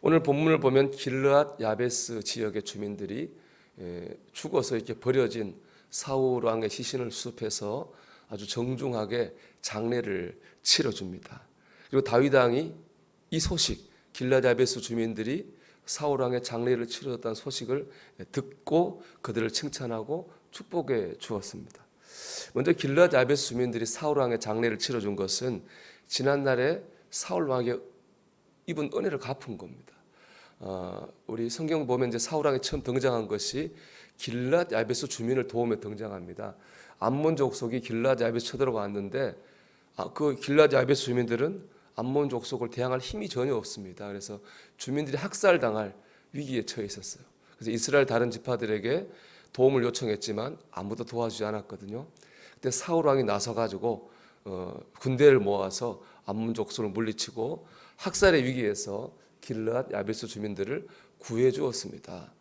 오늘 본문을 보면 길르앗 야베스 지역의 주민들이 죽어서 이렇게 버려진 사울 왕의 시신을 수습해서 아주 정중하게 장례를 치러줍니다. 그리고 다윗 왕이 이 소식, 길르앗 야베스 주민들이 사울 왕의 장례를 치러줬다는 소식을 듣고 그들을 칭찬하고 축복해 주었습니다. 먼저 길르앗 야베스 주민들이 사울 왕의 장례를 치러준 것은 지난날에 사울 왕의 입은 은혜를 갚은 겁니다. 우리 성경 보면 이제 사울 왕이 처음 등장한 것이 길르앗 야베스 주민을 도우며 등장합니다. 암몬 족속이 길르앗 야베스 쳐들어왔는데 그 길르앗 야베스 주민들은 암몬 족속을 대항할 힘이 전혀 없습니다. 그래서 주민들이 학살당할 위기에 처해 있었어요. 그래서 이스라엘 다른 지파들에게 도움을 요청했지만 아무도 도와주지 않았거든요. 그때 사울 왕이 나서 가지고 군대를 모아서 암몬 족속을 물리치고 학살의 위기에서 길르앗 야베스 주민들을 구해 주었습니다.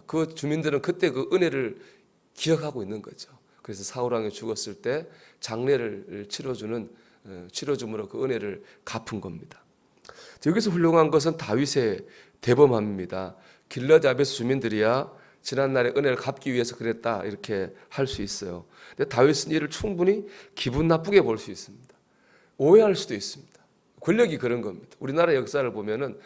그 주민들은 그때 그 은혜를 기억하고 있는 거죠. 그래서 사울 왕이 죽었을 때 장례를 치러줌으로 그 은혜를 갚은 겁니다. 여기서 훌륭한 것은 다윗의 대범함입니다. 길르앗 야베스 주민들이야 지난날의 은혜를 갚기 위해서 그랬다 이렇게 할 수 있어요. 근데 다윗은 이를 충분히 기분 나쁘게 볼 수 있습니다. 오해할 수도 있습니다. 권력이 그런 겁니다. 우리나라 역사를 보면은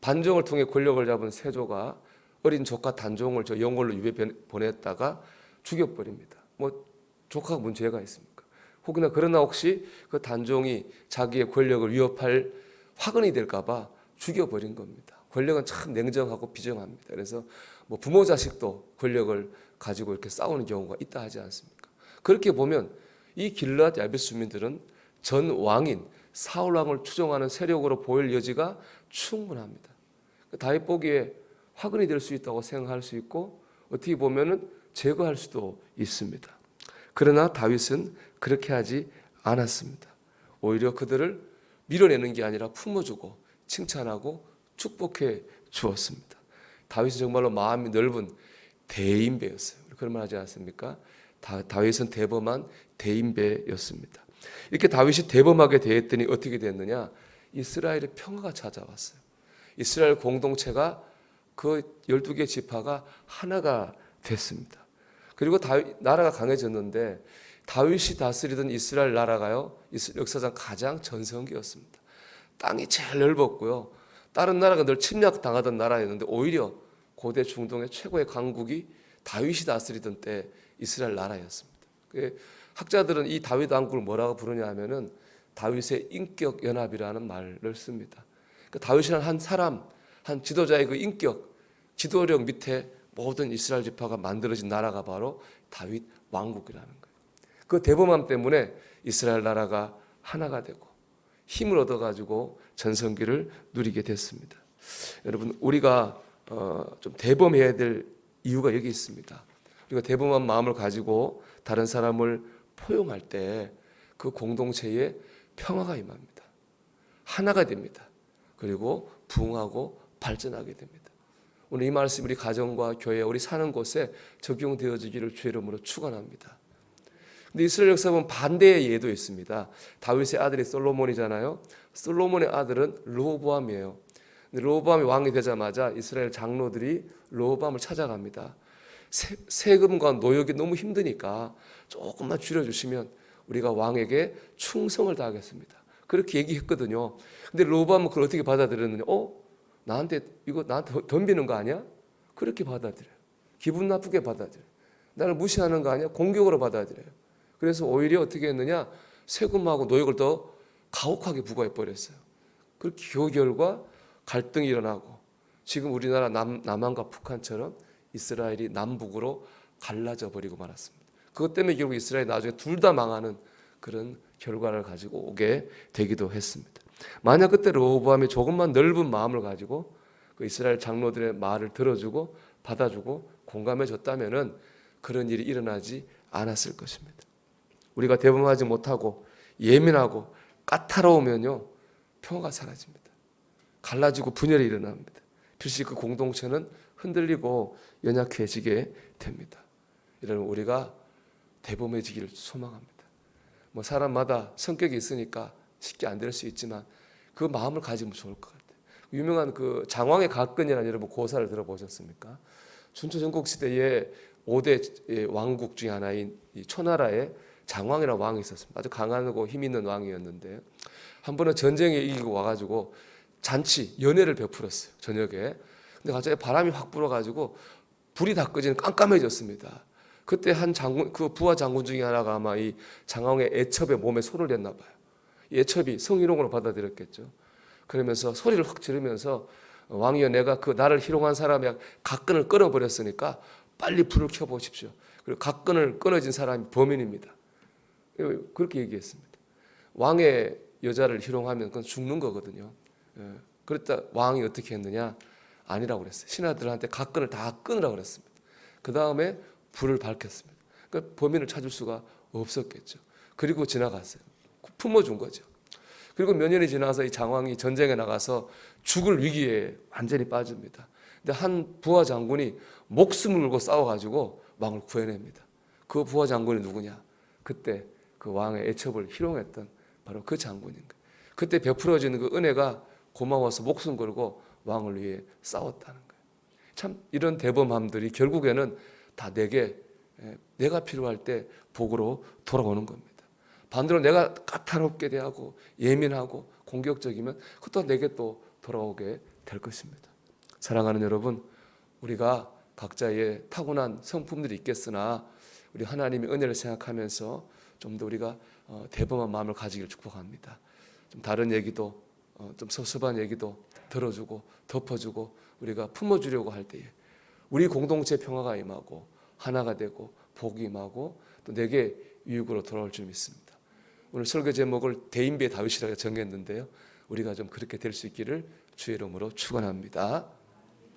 반정을 통해 권력을 잡은 세조가 어린 조카 단종을 저 영월로 유배 보냈다가 죽여버립니다. 뭐 조카가 뭔 죄가 있습니까? 혹여나 그러나 혹시 그 단종이 자기의 권력을 위협할 화근이 될까봐 죽여버린 겁니다. 권력은 참 냉정하고 비정합니다. 그래서 뭐 부모 자식도 권력을 가지고 이렇게 싸우는 경우가 있다 하지 않습니까? 그렇게 보면 이 길르앗 야베스 주민들은 전 왕인 사울 왕을 추종하는 세력으로 보일 여지가 충분합니다. 다윗 보기에 화근이 될 수 있다고 생각할 수 있고 어떻게 보면은 제거할 수도 있습니다. 그러나 다윗은 그렇게 하지 않았습니다. 오히려 그들을 밀어내는 게 아니라 품어주고 칭찬하고 축복해 주었습니다. 다윗은 정말로 마음이 넓은 대인배였어요. 그런 말 하지 않습니까? 다윗은 대범한 대인배였습니다. 이렇게 다윗이 대범하게 대했더니 어떻게 됐느냐? 이스라엘의 평화가 찾아왔어요. 이스라엘 공동체가 그 12개 지파가 하나가 됐습니다. 그리고 나라가 강해졌는데 다윗이 다스리던 이스라엘 나라가요, 역사상 가장 전성기였습니다. 땅이 제일 넓었고요. 다른 나라가 늘 침략당하던 나라였는데 오히려 고대 중동의 최고의 강국이 다윗이 다스리던 때 이스라엘 나라였습니다. 학자들은 이 다윗 왕국을 뭐라고 부르냐 하면은 다윗의 인격 연합이라는 말을 씁니다. 다윗이라는 한 사람, 한 지도자의 그 인격, 지도력 밑에 모든 이스라엘 지파가 만들어진 나라가 바로 다윗 왕국이라는 거예요. 그 대범함 때문에 이스라엘 나라가 하나가 되고 힘을 얻어가지고 전성기를 누리게 됐습니다. 여러분, 우리가 좀 대범해야 될 이유가 여기 있습니다. 우리가 대범한 마음을 가지고 다른 사람을 포용할 때 그 공동체에 평화가 임합니다. 하나가 됩니다. 그리고 부흥하고 발전하게 됩니다. 오늘 이 말씀 우리 가정과 교회, 우리 사는 곳에 적용되어지기를 주의 이름으로 축원합니다. 근데 이스라엘 역사 보면 반대의 예도 있습니다. 다윗의 아들이 솔로몬이잖아요. 솔로몬의 아들은 르호보암이에요. 르호보암이 왕이 되자마자 이스라엘 장로들이 르호보암을 찾아갑니다. 세금과 노역이 너무 힘드니까 조금만 줄여주시면 우리가 왕에게 충성을 다하겠습니다. 그렇게 얘기했거든요. 근데 르호보암은 그걸 어떻게 받아들였느냐? 나한테 덤비는 거 아니야? 그렇게 받아들여요. 기분 나쁘게 받아들여요. 나를 무시하는 거 아니야? 공격으로 받아들여요. 그래서 오히려 어떻게 했느냐? 세금하고 노역을 더 가혹하게 부과해 버렸어요. 그 결과 갈등이 일어나고 지금 우리나라 남한과 북한처럼 이스라엘이 남북으로 갈라져 버리고 말았습니다. 그것 때문에 결국 이스라엘이 나중에 둘 다 망하는 그런 결과를 가지고 오게 되기도 했습니다. 만약 그때 르호보암이 조금만 넓은 마음을 가지고 그 이스라엘 장로들의 말을 들어주고 받아주고 공감해줬다면은 그런 일이 일어나지 않았을 것입니다. 우리가 대범하지 못하고 예민하고 까다로우면요 평화가 사라집니다. 갈라지고 분열이 일어납니다. 필시 그 공동체는 흔들리고 연약해지게 됩니다. 이러면 우리가 대범해지기를 소망합니다. 뭐 사람마다 성격이 있으니까 쉽게 안 될 수 있지만 그 마음을 가지면 좋을 것 같아요. 유명한 그 장왕의 가건이라는 여러분 고사를 들어보셨습니까? 춘추 전국 시대에 5대 왕국 중에 하나인 이 초나라에 장왕이라는 왕이 있었습니다. 아주 강하고 힘 있는 왕이었는데 한 번은 전쟁에 이기고 와가지고 잔치 연회를 베풀었어요, 저녁에. 근데 갑자기 바람이 확 불어가지고 불이 다 꺼지는 깜깜해졌습니다. 그때 한 장군, 그 부하 장군 중에 하나가 아마 이 장왕의 애첩에 몸에 손을 댔나 봐요. 이 애첩이 성희롱으로 받아들였겠죠. 그러면서 소리를 확 지르면서 왕이여, 내가 그 나를 희롱한 사람이 각근을 끊어버렸으니까 빨리 불을 켜보십시오. 그리고 각근을 끊어진 사람이 범인입니다. 그렇게 얘기했습니다. 왕의 여자를 희롱하면 그건 죽는 거거든요. 그랬다 왕이 어떻게 했느냐? 아니라고 그랬어요. 신하들한테 각근을 다 끊으라고 그랬습니다. 그 다음에 불을 밝혔습니다. 그러니까 범인을 찾을 수가 없었겠죠. 그리고 지나갔어요. 품어준 거죠. 그리고 몇 년이 지나서 이 장왕이 전쟁에 나가서 죽을 위기에 완전히 빠집니다. 근데 한 부하 장군이 목숨을 걸고 싸워가지고 왕을 구해냅니다. 그 부하 장군이 누구냐? 그때 그 왕의 애첩을 희롱했던 바로 그 장군인 거예요. 그때 베풀어지는 그 은혜가 고마워서 목숨 걸고 왕을 위해 싸웠다는 거예요. 참 이런 대범함들이 결국에는 다 내가 필요할 때 복으로 돌아오는 겁니다. 반대로 내가 까다롭게 대하고 예민하고 공격적이면 그것도 내게 또 돌아오게 될 것입니다. 사랑하는 여러분, 우리가 각자의 타고난 성품들이 있겠으나 우리 하나님의 은혜를 생각하면서 좀 더 우리가 대범한 마음을 가지길 축복합니다. 좀 다른 얘기도 좀 섭섭한 얘기도 들어주고 덮어주고 우리가 품어주려고 할 때에 우리 공동체 평화가 임하고 하나가 되고 복이 임하고 또 내게 유익으로 돌아올 줄 믿습니다. 오늘 설교 제목을 대인배의 다윗이라고 정했는데요. 우리가 좀 그렇게 될 수 있기를 주의 이름으로 축원합니다.